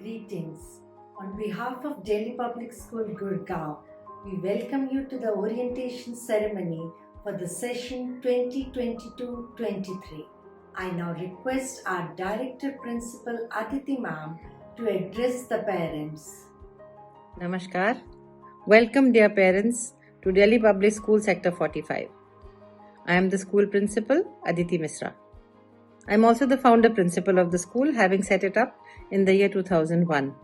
Greetings. On behalf of Delhi Public School Gurgaon, we welcome you to the orientation ceremony for the session 2022-23. I now request our Director Principal Aditi Ma'am to address the parents. Namaskar. Welcome, dear parents, to Delhi Public School Sector 45. I am the school principal, Aditi Misra. I am also the founder principal of the school, having set it up in the year 2001.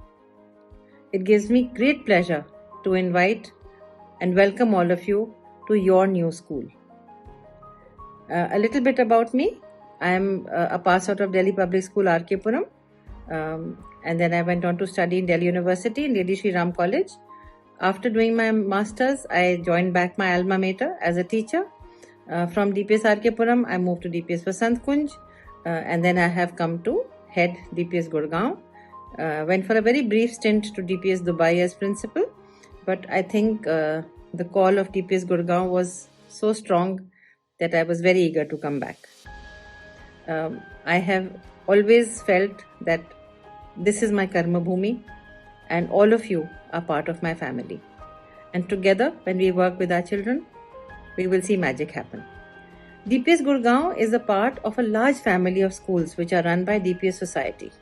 It gives me great pleasure to invite and welcome all of you to your new school. A little bit about me. I am a pass out of Delhi Public School, R.K. Puram. And then I went on to study in Delhi University in Lady Shri Ram College. After doing my masters, I joined back my alma mater as a teacher. From DPS R.K. Puram, I moved to DPS Vasant Kunj, and then I have come to head DPS Gurgaon. Went for a very brief stint to DPS Dubai as principal, but I think the call of DPS Gurgaon was so strong that I was very eager to come back. I have always felt that this is my karma bhumi and all of you are part of my family. And together, when we work with our children, we will see magic happen. DPS Gurgaon is a part of a large family of schools which are run by DPS Society.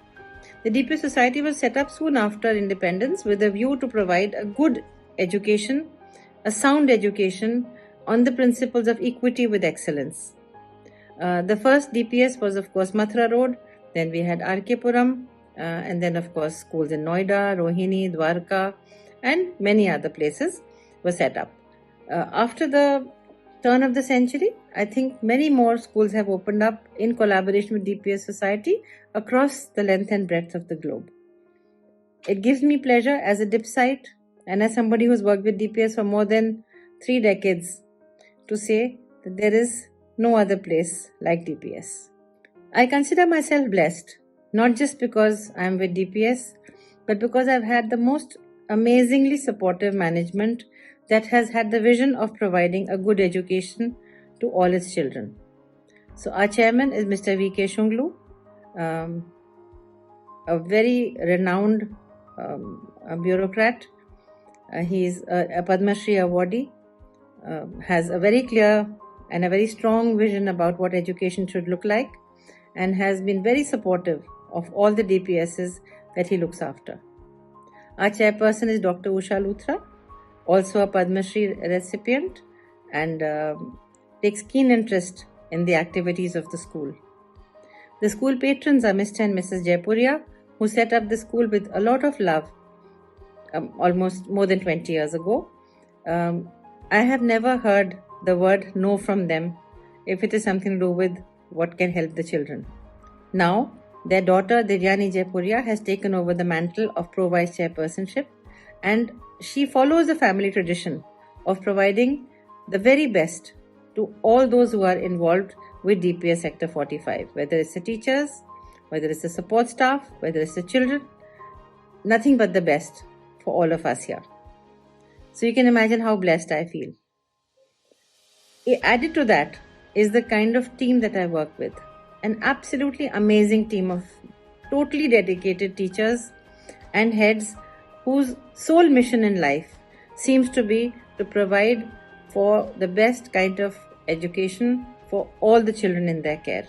The DPS Society was set up soon after independence with a view to provide a good education, a sound education on the principles of equity with excellence. The first DPS was, of course, Mathura Road. Then we had R.K. Puram, and then, of course, schools in Noida, Rohini, Dwarka, and many other places were set up. After the turn of the century, I think many more schools have opened up in collaboration with DPS Society across the length and breadth of the globe. It gives me pleasure as a DIP site and as somebody who's worked with DPS for more than 3 decades to say that there is no other place like DPS. I consider myself blessed, not just because I am with DPS, but because I've had the most amazingly supportive management that has had the vision of providing a good education to all its children. So our chairman is Mr. V.K. Shunglu, a very renowned bureaucrat. He is a Padma Shri awardee, has a very clear and a very strong vision about what education should look like, and has been very supportive of all the DPSs that he looks after. Our chairperson is Dr. Usha Luthra, also a Padma Shri recipient, and takes keen interest in the activities of the school. The school patrons are Mr. and Mrs. Jaipuria, who set up the school with a lot of love almost more than 20 years ago. I have never heard the word no from them if it is something to do with what can help the children. Now, their daughter Divyani Jaipuria has taken over the mantle of Pro-Vice Chairpersonship, and she follows the family tradition of providing the very best to all those who are involved with DPS Sector 45, whether it's the teachers, whether it's the support staff, whether it's the children, nothing but the best for all of us here. So you can imagine how blessed I feel. Added to that is the kind of team that I work with. An absolutely amazing team of totally dedicated teachers and heads whose sole mission in life seems to be to provide for the best kind of education for all the children in their care.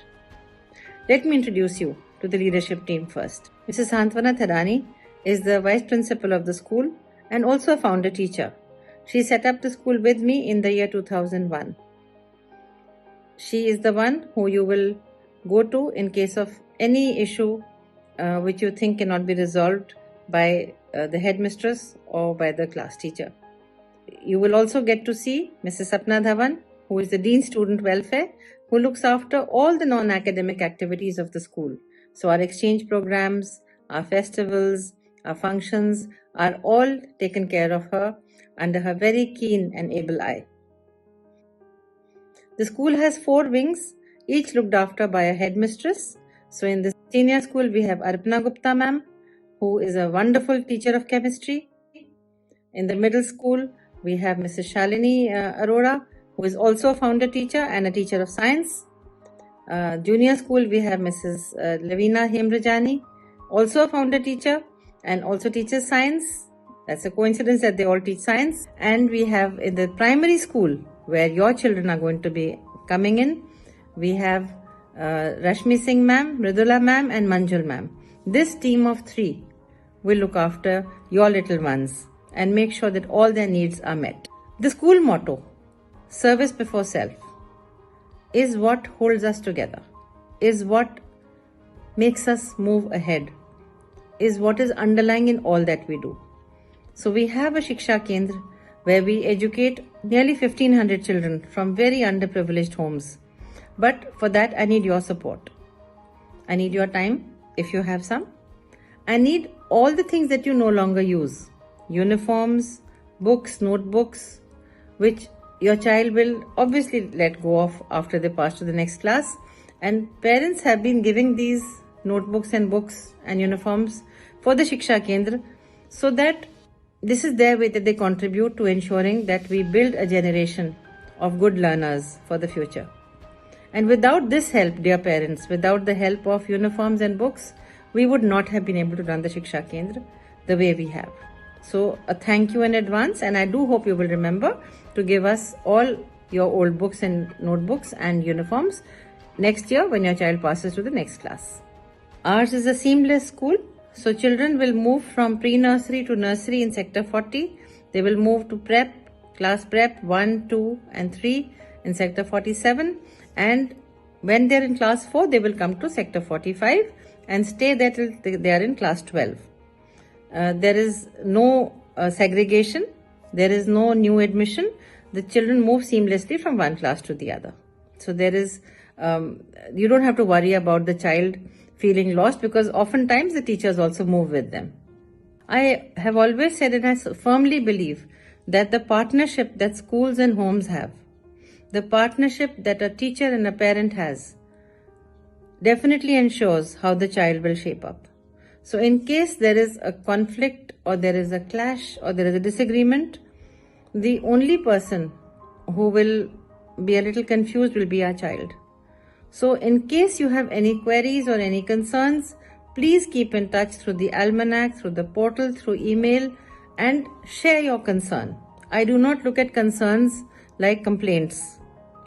Let me introduce you to the leadership team first. Mrs. Santwana Thadani is the vice principal of the school and also a founder teacher. She set up the school with me in the year 2001. She is the one who you will go to in case of any issue which you think cannot be resolved by the headmistress or by the class teacher. You will also get to see Mrs. Sapna Dhawan, who is the Dean Student Welfare, who looks after all the non-academic activities of the school. So our exchange programs, our festivals, our functions are all taken care of her under her very keen and able eye. The school has 4 wings, each looked after by a headmistress. So in the senior school, we have Arpana Gupta ma'am, who is a wonderful teacher of chemistry. In the middle school, we have Mrs. Shalini Arora, who is also a founder teacher and a teacher of science. Junior school, we have Mrs. Lavina Hemrajani, also a founder teacher and also teaches science. That's a coincidence that they all teach science. And we have in the primary school where your children are going to be coming in, we have Rashmi Singh ma'am, Mridula ma'am and Manjul ma'am. This team of 3 will look after your little ones and make sure that all their needs are met. The school motto, service before self, is what holds us together, is what makes us move ahead, is what is underlying in all that we do. So we have a Shiksha Kendra where we educate nearly 1500 children from very underprivileged homes. But for that, I need your support. I need your time, if you have some. I need all the things that you no longer use. Uniforms, books, notebooks, which your child will obviously let go of after they pass to the next class. And parents have been giving these notebooks and books and uniforms for the Shiksha Kendra so that this is their way that they contribute to ensuring that we build a generation of good learners for the future. And without this help, dear parents, without the help of uniforms and books, we would not have been able to run the Shiksha Kendra the way we have. So a thank you in advance, and I do hope you will remember to give us all your old books and notebooks and uniforms next year when your child passes to the next class. Ours is a seamless school, so children will move from pre-nursery to nursery in sector 40. They will move to prep, class prep 1, 2 and 3 in sector 47, and when they are in class 4, they will come to sector 45 and stay there till they are in class 12. There is no segregation, there is no new admission. The children move seamlessly from one class to the other. So there is, you don't have to worry about the child feeling lost, because oftentimes the teachers also move with them. I have always said, and I firmly believe, that the partnership that schools and homes have, the partnership that a teacher and a parent has, definitely ensures how the child will shape up. So in case there is a conflict or there is a clash or there is a disagreement, the only person who will be a little confused will be our child. So in case you have any queries or any concerns, please keep in touch through the almanac, through the portal, through email, and share your concern. I do not look at concerns like complaints.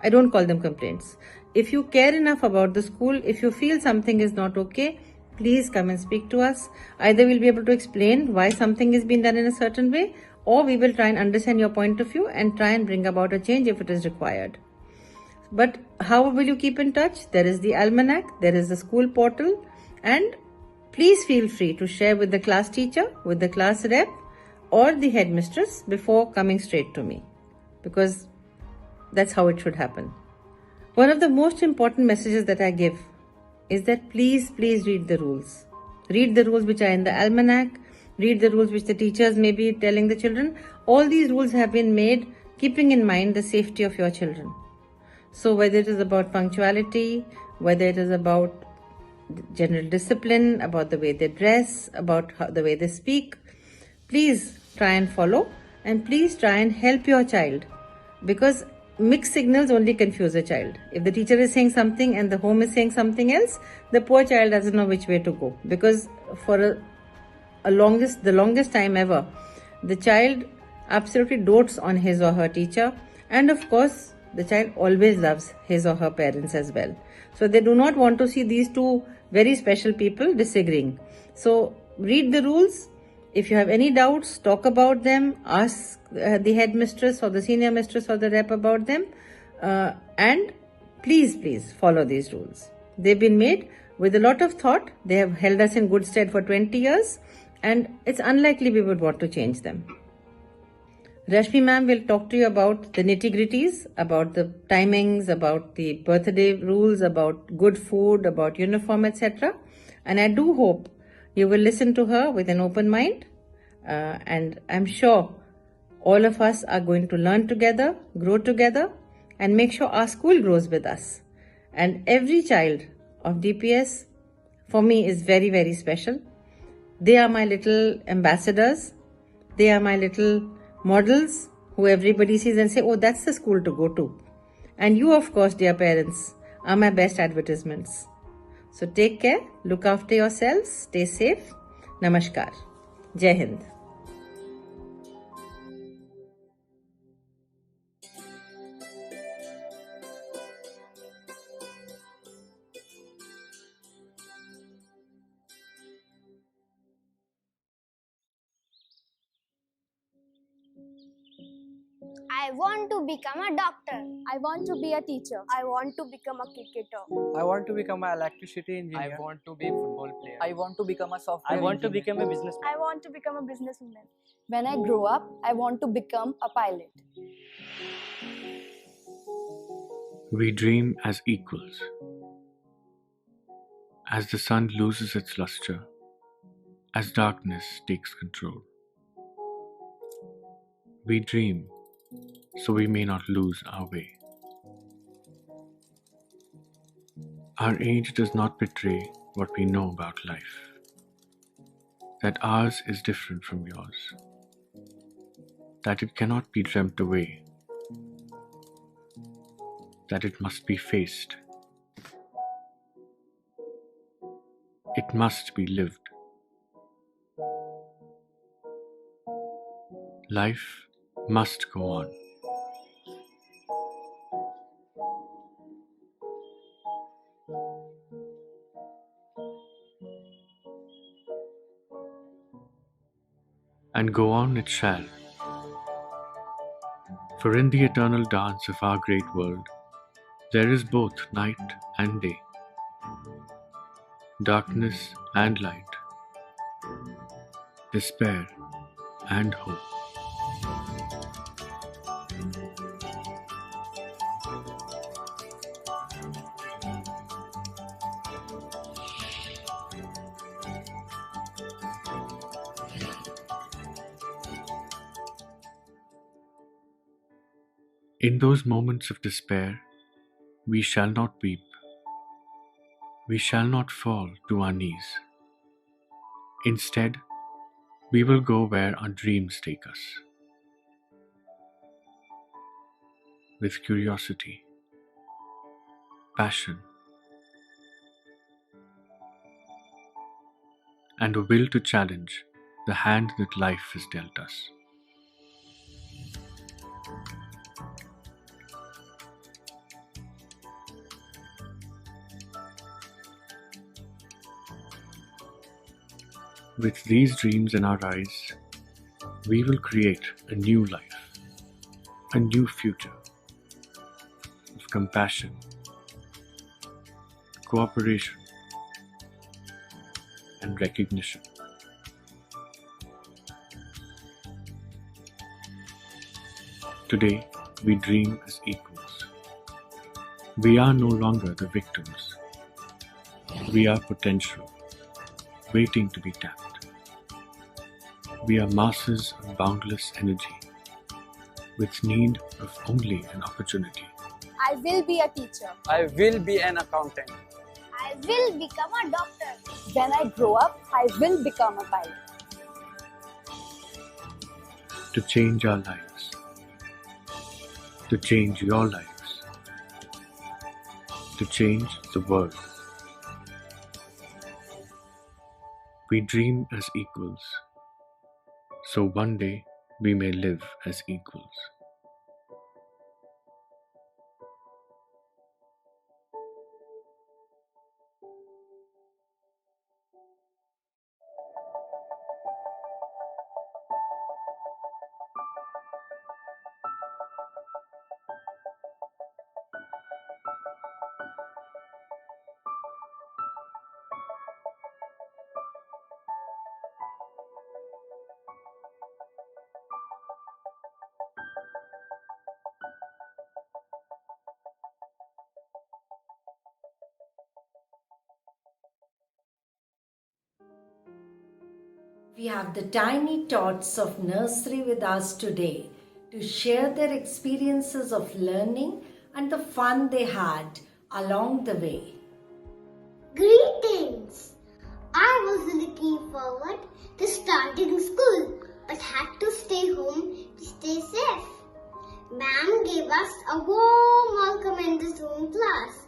I don't call them complaints. If you care enough about the school, if you feel something is not okay, please come and speak to us. Either we'll be able to explain why something is being done in a certain way, or we will try and understand your point of view and try and bring about a change if it is required. But how will you keep in touch? There is the almanac, there is the school portal, and please feel free to share with the class teacher, with the class rep, or the headmistress before coming straight to me, because that's how it should happen. One of the most important messages that I give is that please read the rules. Read the rules which are in the almanac, read the rules which the teachers may be telling the children. All these rules have been made keeping in mind the safety of your children. So whether it is about punctuality, whether it is about general discipline, about the way they dress, about the way they speak, please try and follow, and please try and help your child, because mixed signals only confuse a child. If the teacher is saying something and the home is saying something else, the poor child doesn't know which way to go, because for the longest time ever, the child absolutely dotes on his or her teacher, and of course the child always loves his or her parents as well. So they do not want to see these two very special people disagreeing. So read the rules. If you have any doubts, talk about them, ask the headmistress or the senior mistress or the rep about them, and please follow these rules. They've been made with a lot of thought. They have held us in good stead for 20 years, and it's unlikely we would want to change them. Rashmi ma'am will talk to you about the nitty-gritties, about the timings, about the birthday rules, about good food, about uniform, etc. And I do hope you will listen to her with an open mind. And I'm sure all of us are going to learn together, grow together, and make sure our school grows with us. And every child of DPS, for me, is very special. They are my little ambassadors. They are my little models who everybody sees and say, oh, that's the school to go to. And you, of course, dear parents, are my best advertisements. So take care, look after yourselves, stay safe. Namaskar. Jai Hind. I want to become a doctor. I want to be a teacher. I want to become a cricketer. I want to become an electricity engineer. I want to be a football player. I want to become a software I want to engineer. become a businessman. I want to become a businesswoman. When I grow up, I want to become a pilot. We dream as equals. As the sun loses its luster, as darkness takes control. We dream so we may not lose our way. Our age does not betray what we know about life, that ours is different from yours, that it cannot be dreamt away, that it must be faced. It must be lived. Life must go on. And go on it shall. For in the eternal dance of our great world, there is both night and day, darkness and light, despair and hope. In those moments of despair, we shall not weep. We shall not fall to our knees. Instead, we will go where our dreams take us. With curiosity, passion, and a will to challenge the hand that life has dealt us. With these dreams in our eyes, we will create a new life, a new future of compassion, cooperation, and recognition. Today, we dream as equals. We are no longer the victims. We are potential, waiting to be tapped. We are masses of boundless energy, with need of only an opportunity. I will be a teacher. I will be an accountant. I will become a doctor. When I grow up, I will become a pilot. To change our lives, to change your lives, to change the world. We dream as equals, so one day we may live as equals. We have the tiny tots of nursery with us today to share their experiences of learning and the fun they had along the way. Greetings! I was looking forward to starting school but had to stay home to stay safe. Ma'am gave us a warm welcome in the Zoom class.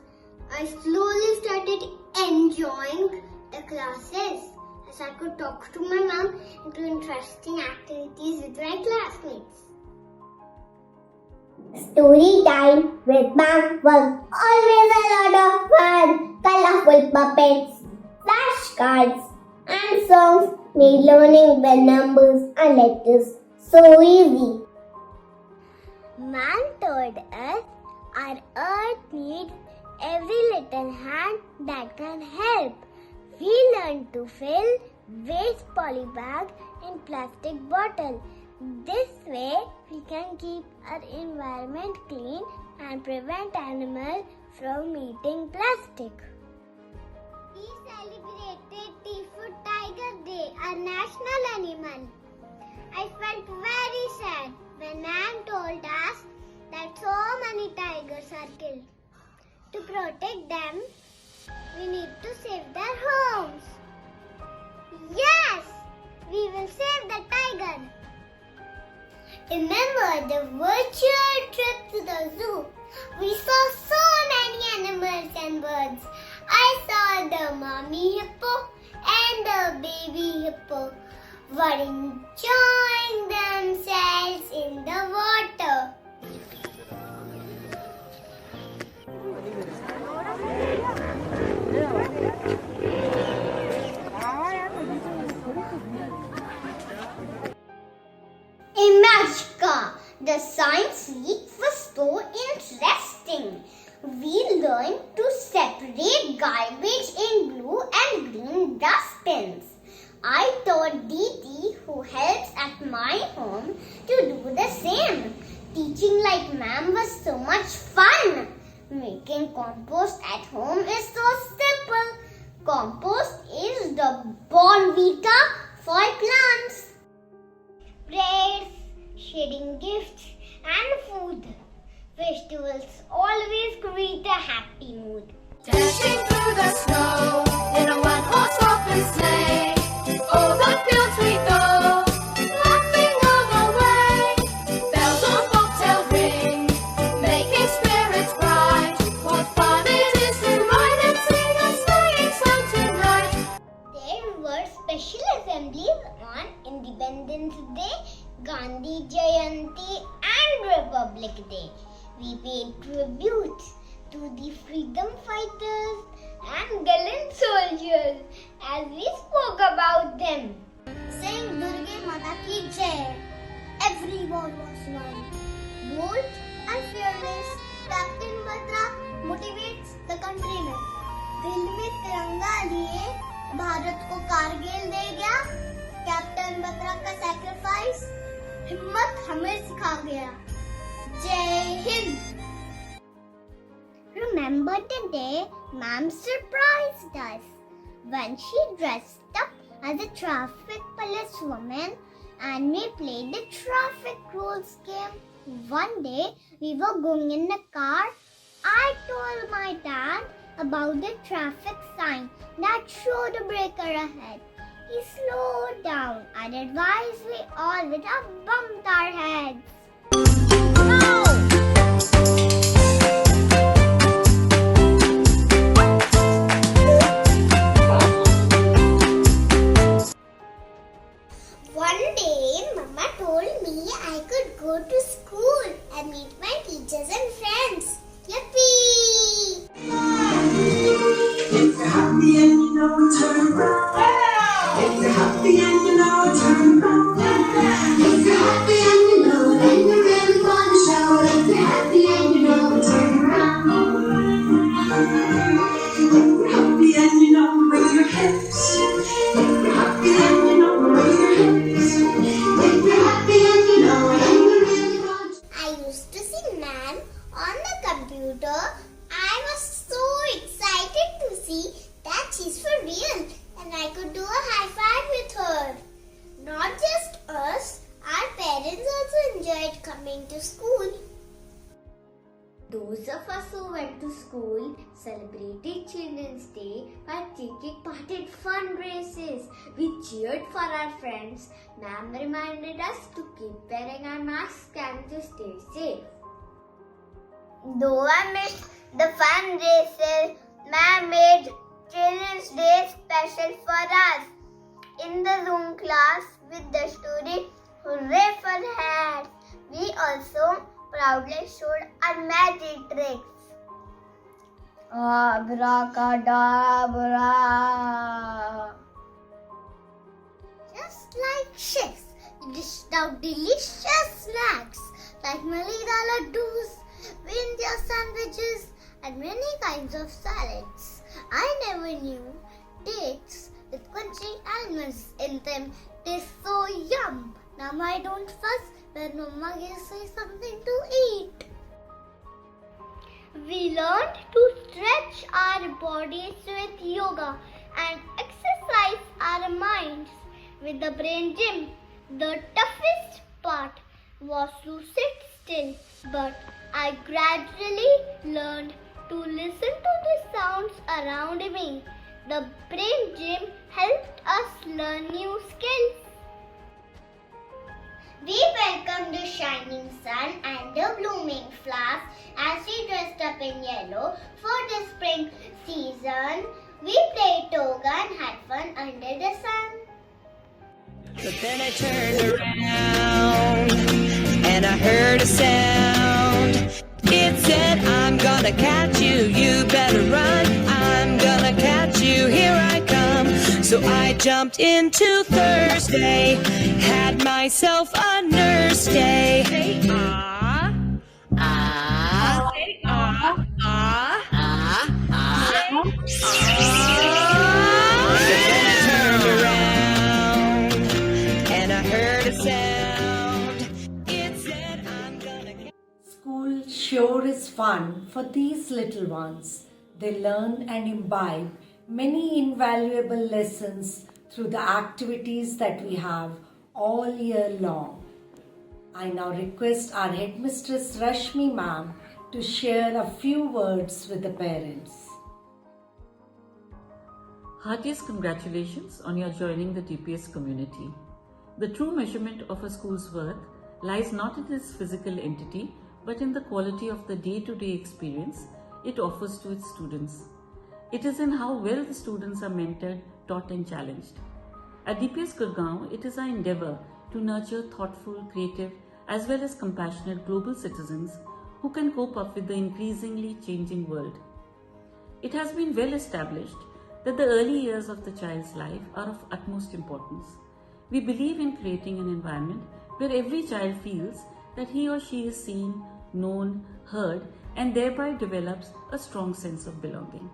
I slowly started enjoying the classes as I could talk to my mom and do interesting activities with my classmates. Story time with mom was always a lot of fun. Colorful puppets, flashcards, and songs made learning the numbers and letters so easy. Mom told us our earth needs every little hand that can help. We learned to fill waste polybag in plastic bottle. This way we can keep our environment clean and prevent animals from eating plastic. We celebrated Teafoot Tiger Day, our national animal. I felt very sad when Nan told us that so many tigers are killed. To protect them, we need to save their homes. Yes, we will save the tiger. Remember the virtual trip to the zoo? We saw so many animals and birds. I saw the mommy hippo and the baby hippo were enjoying themselves in the water. Imagika, the science week was so interesting. We learned to separate garbage in blue and green dustbins. I taught Diti, who helps at my home, to do the same. Teaching like ma'am was so much fun. Making compost at home is so simple. Compost is the bonvita for plants. Prayers, sharing gifts and food. Festivals always create a happy mood. Dashing through the snow in a one-horse open sleigh. Over fields we go, laughing all the way. Bells on bobtail ring, making spirits bright. What fun it is to ride and sing a sleighing song tonight. There were special assemblies on Independence Day, Gandhi Jayanti and Republic Day. We paid tribute to the freedom fighters and gallant soldiers as we spoke about them. Saying Durga Mata Ki Jai. Everyone was one. Bold and fearless, Captain Batra motivates the countrymen. दिल में तिरंगा लिए भारत को कारगिल दे गया. Captain Batra का sacrifice हिम्मत हमें सिखा गया. जय Hind. Remember the day Ma'am surprised us when she dressed up as a traffic policewoman and we played the traffic rules game. One day we were going in a car. I told my dad about the traffic sign that showed a breaker ahead. He slowed down and advised we all would have bumped our heads. No! One day, Mama told me I could go to school and meet my teachers and friends. Yippee! If you're happy and you know it, turn around. If you're happy and you know it, turn around. If you're happy and you know it, and you really want to shout. If you're happy and you know it, turn around. If you're happy and you know it, with your hips. If you're happy and you know it, with your hips. If you're happy and you know it, and you really want to. I used to see Nan on the computer. I was so excited to see that she's for real and I could do a high five with her. Not just us, our parents also enjoyed coming to school. Those of us who went to school celebrated Children's Day by taking part in fun races. We cheered for our friends. Ma'am reminded us to keep wearing our masks and to stay safe. Though I missed the fun races, Ma'am made Children's Day special for us. Abracadabra. Just like chefs, you dished out delicious snacks like Malida laddus, India sandwiches, and many kinds of salads. I never knew dates with crunchy almonds in them taste so yum. Now I don't fuss when Mama gives me something to eat. We learned to stretch our bodies with yoga and exercise our minds with the brain gym. The toughest part was to sit still, but I gradually learned to listen to the sounds around me. The brain gym helped us learn new skills. We welcomed the shining sun and the blooming flowers as we dressed up in yellow for the spring season. We played toga and had fun under the sun. But then I turned around and I heard a sound. It said, I'm gonna catch you, you better run. I'm gonna catch you, here I come. So I jumped into Thursday, had myself a nurse day. Ah, ah, ah, ah, ah, ah, But then I turned around and I heard a sound. It said, I'm gonna catch. School sure is fun for these little ones. They learn and imbibe many invaluable lessons through the activities that we have all year long. I now request our headmistress Rashmi ma'am to share a few words with the parents. Heartiest congratulations on your joining the TPS community. The true measurement of a school's worth lies not in its physical entity, but in the quality of the day-to-day experience it offers to its students. It is in how well the students are mentored, taught and challenged. At DPS Gurgaon, it is our endeavour to nurture thoughtful, creative as well as compassionate global citizens who can cope up with the increasingly changing world. It has been well established that the early years of the child's life are of utmost importance. We believe in creating an environment where every child feels that he or she is seen, known, heard, and thereby develops a strong sense of belonging.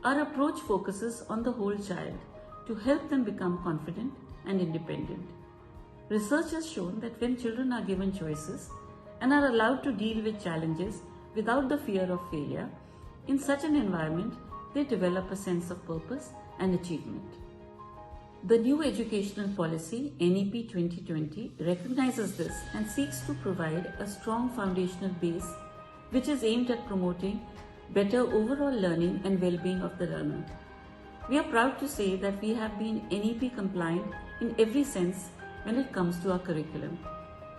Our approach focuses on the whole child to help them become confident and independent. Research has shown that when children are given choices and are allowed to deal with challenges without the fear of failure, in such an environment, they develop a sense of purpose and achievement. The new educational policy, NEP 2020, recognizes this and seeks to provide a strong foundational base which is aimed at promoting better overall learning and well-being of the learner. We are proud to say that we have been NEP compliant in every sense when it comes to our curriculum.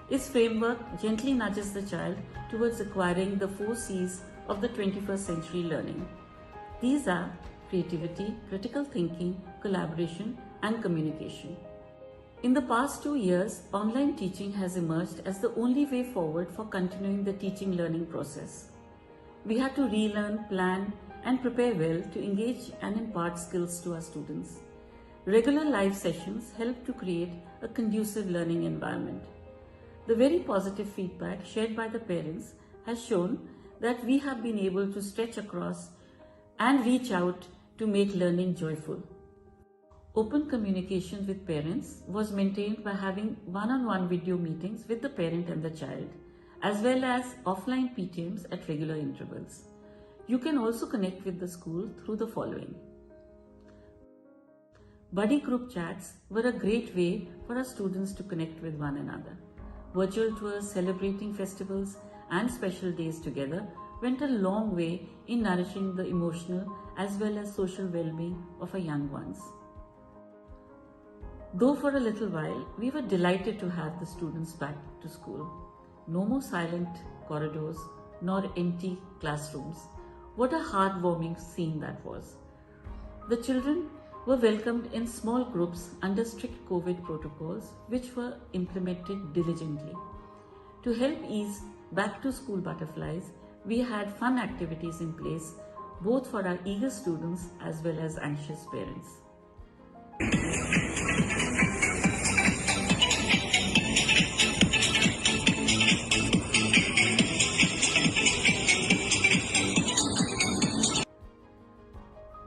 Its framework gently nudges the child towards acquiring the 4 C's of the 21st century learning. These are creativity, critical thinking, collaboration, and communication. In the past 2 years, online teaching has emerged as the only way forward for continuing the teaching learning process. We had to relearn, plan, and prepare well to engage and impart skills to our students. Regular live sessions help to create a conducive learning environment. The very positive feedback shared by the parents has shown that we have been able to stretch across and reach out to make learning joyful. Open communication with parents was maintained by having one-on-one video meetings with the parent and the child, as well as offline PTMs at regular intervals. You can also connect with the school through the following. Buddy group chats were a great way for our students to connect with one another. Virtual tours celebrating festivals and special days together went a long way in nourishing the emotional as well as social well-being of our young ones. Though for a little while, we were delighted to have the students back to school. No more silent corridors, nor empty classrooms. What a heartwarming scene that was. The children were welcomed in small groups under strict COVID protocols, which were implemented diligently. To help ease back to school butterflies, we had fun activities in place both for our eager students as well as anxious parents.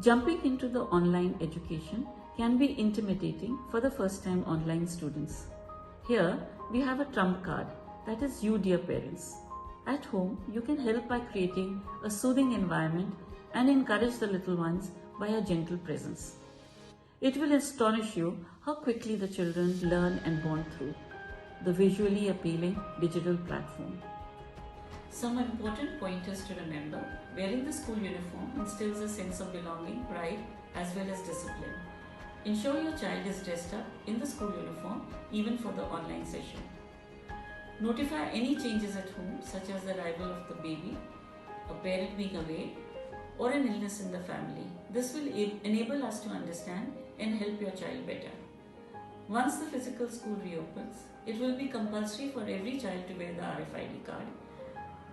Jumping into the online education can be intimidating for the first-time online students. Here, we have a trump card, that is you, dear parents. At home, you can help by creating a soothing environment and encourage the little ones by a gentle presence. It will astonish you how quickly the children learn and bond through the visually appealing digital platform. Some important pointers to remember: wearing the school uniform instills a sense of belonging, pride, as well as discipline. Ensure your child is dressed up in the school uniform even for the online session. Notify any changes at home, such as the arrival of the baby, a parent being away, or an illness in the family. This will enable us to understand and help your child better. Once the physical school reopens, it will be compulsory for every child to wear the RFID card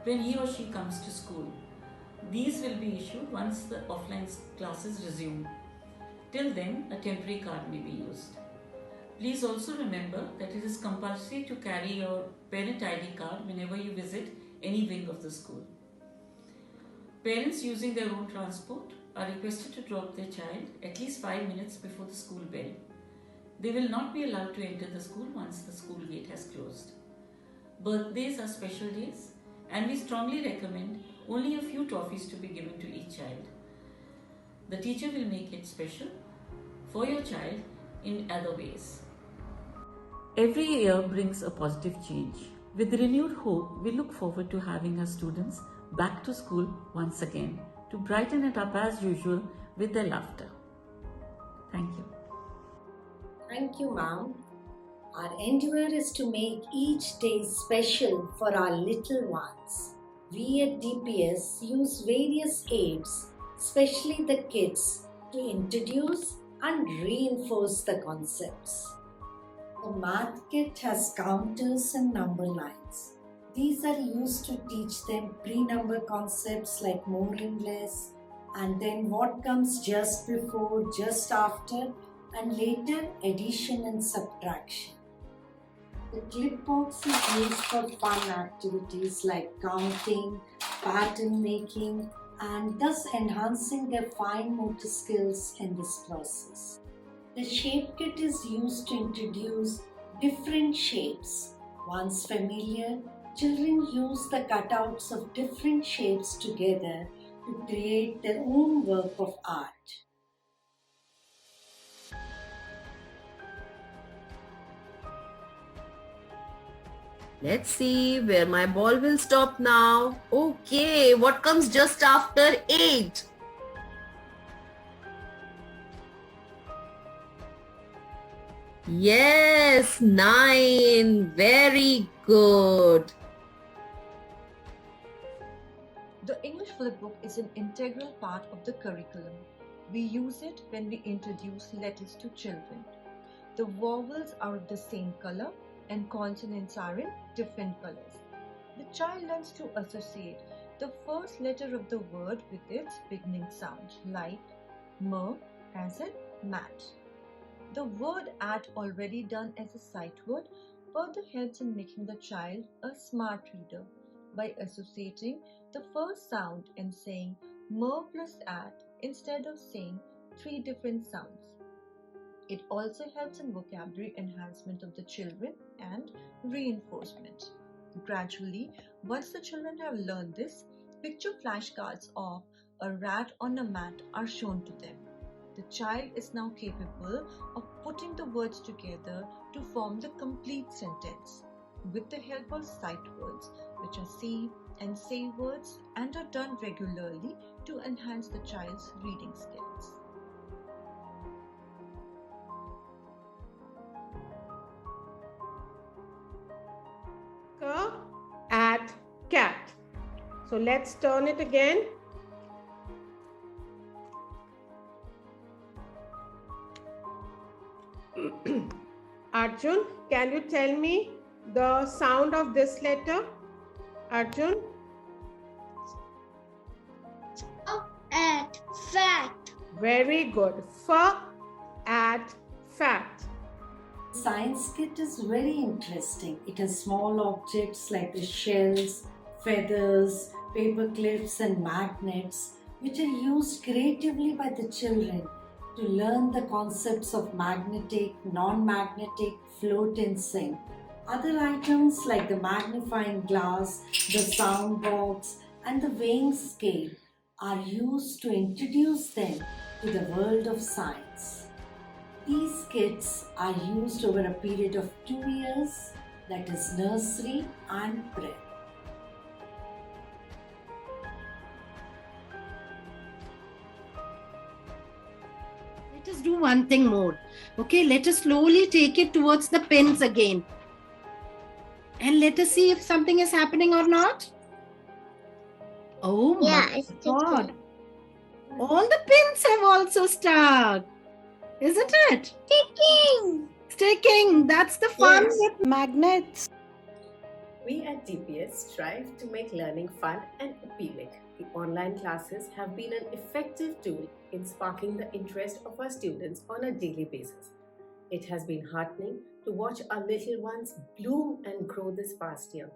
when he or she comes to school. These will be issued once the offline classes resume. Till then, a temporary card may be used. Please also remember that it is compulsory to carry your parent ID card whenever you visit any wing of the school. Parents using their own transport are requested to drop their child at least 5 minutes before the school bell. They will not be allowed to enter the school once the school gate has closed. Birthdays are special days, and we strongly recommend only a few trophies to be given to each child. The teacher will make it special for your child in other ways. Every year brings a positive change. With renewed hope, we look forward to having our students back to school once again to brighten it up as usual with their laughter. Thank you. Thank you, ma'am. Our endeavor is to make each day special for our little ones. We at DPS use various aids, especially the kids, to introduce and reinforce the concepts. The math kit has counters and number lines. These are used to teach them pre-number concepts like more and less, and then what comes just before, just after, and later addition and subtraction. The clipbox is used for fun activities like counting, pattern making, and thus enhancing their fine motor skills in this process. The shape kit is used to introduce different shapes. Once familiar, children use the cutouts of different shapes together to create their own work of art. Let's see where my ball will stop now. Okay, what comes just after 8? Yes, 9. Very good. The English flipbook is an integral part of the curriculum. We use it when we introduce letters to children. The vowels are of the same color and consonants are in different colors. The child learns to associate the first letter of the word with its beginning sound, like m as in mat. The word at, already done as a sight word, further helps in making the child a smart reader by associating the first sound and saying m plus at instead of saying 3 different sounds. It also helps in vocabulary enhancement of the children and reinforcement. Gradually, once the children have learned this, picture flashcards of a rat on a mat are shown to them. The child is now capable of putting the words together to form the complete sentence with the help of sight words, which are see and say words and are done regularly to enhance the child's reading skills. At cat. So let's turn it again. Arjun, can you tell me the sound of this letter? Arjun? A. Very good. F at fat. Science kit is very interesting. It has small objects like the shells, feathers, paper clips, and magnets, which are used creatively by the children to learn the concepts of magnetic, non-magnetic, float and sing. Other items like the magnifying glass, the sound box, and the weighing scale are used to introduce them to the world of science. These kits are used over a period of 2 years, that is nursery and prep. Let us do one thing more. Okay, let us slowly take it towards the pins again. And let us see if something is happening or not. Oh my God. All the pins have also stuck. Isn't it? Sticking. That's the fun with magnets. We at DPS strive to make learning fun and appealing. The online classes have been an effective tool in sparking the interest of our students on a daily basis. It has been heartening to watch our little ones bloom and grow this past year.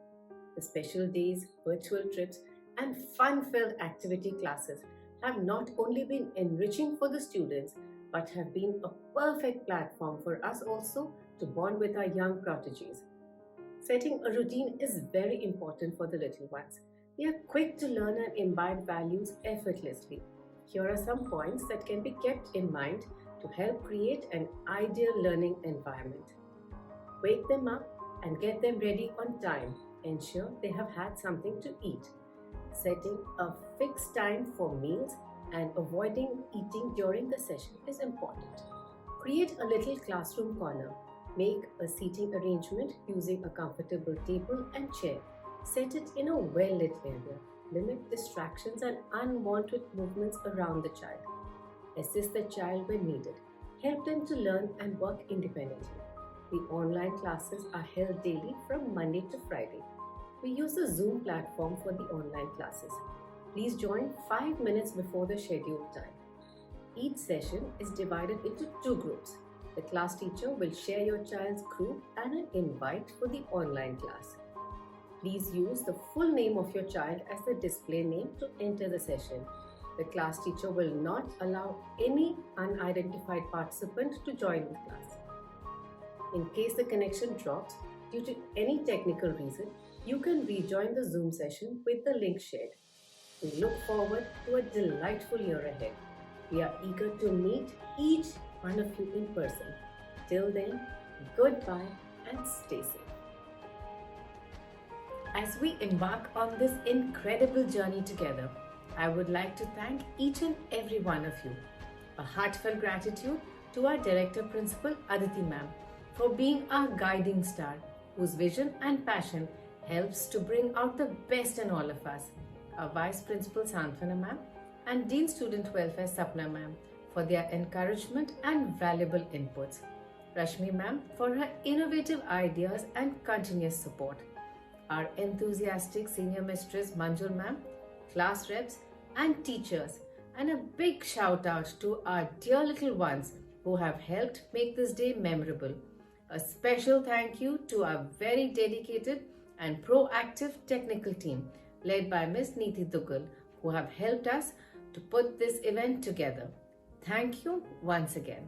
The special days, virtual trips, and fun-filled activity classes have not only been enriching for the students, but have been a perfect platform for us also to bond with our young prodigies. Setting a routine is very important for the little ones. They are quick to learn and imbibe values effortlessly. Here are some points that can be kept in mind to help create an ideal learning environment. Wake them up and get them ready on time. Ensure they have had something to eat. Setting a fixed time for meals and avoiding eating during the session is important. Create a little classroom corner. Make a seating arrangement using a comfortable table and chair. Set it in a well-lit area. Limit distractions and unwanted movements around the child. Assist the child when needed. Help them to learn and work independently. The online classes are held daily from Monday to Friday. We use the Zoom platform for the online classes. Please join 5 minutes before the scheduled time. Each session is divided into 2 groups. The class teacher will share your child's group and an invite for the online class. Please use the full name of your child as the display name to enter the session. The class teacher will not allow any unidentified participant to join the class. In case the connection drops due to any technical reason, you can rejoin the Zoom session with the link shared. We look forward to a delightful year ahead. We are eager to meet each one of you in person. Till then, goodbye and stay safe. As we embark on this incredible journey together, I would like to thank each and every one of you. A heartfelt gratitude to our Director Principal Aditi Ma'am for being our guiding star, whose vision and passion helps to bring out the best in all of us. Our Vice Principal Santhana Ma'am and Dean Student Welfare Sapna Ma'am for their encouragement and valuable inputs. Rashmi Ma'am for her innovative ideas and continuous support. Our enthusiastic Senior Mistress Manjul Ma'am, class reps and teachers, and a big shout out to our dear little ones who have helped make this day memorable. A special thank you to our very dedicated and proactive technical team led by Ms. Neeti Dugal, who have helped us to put this event together. Thank you once again.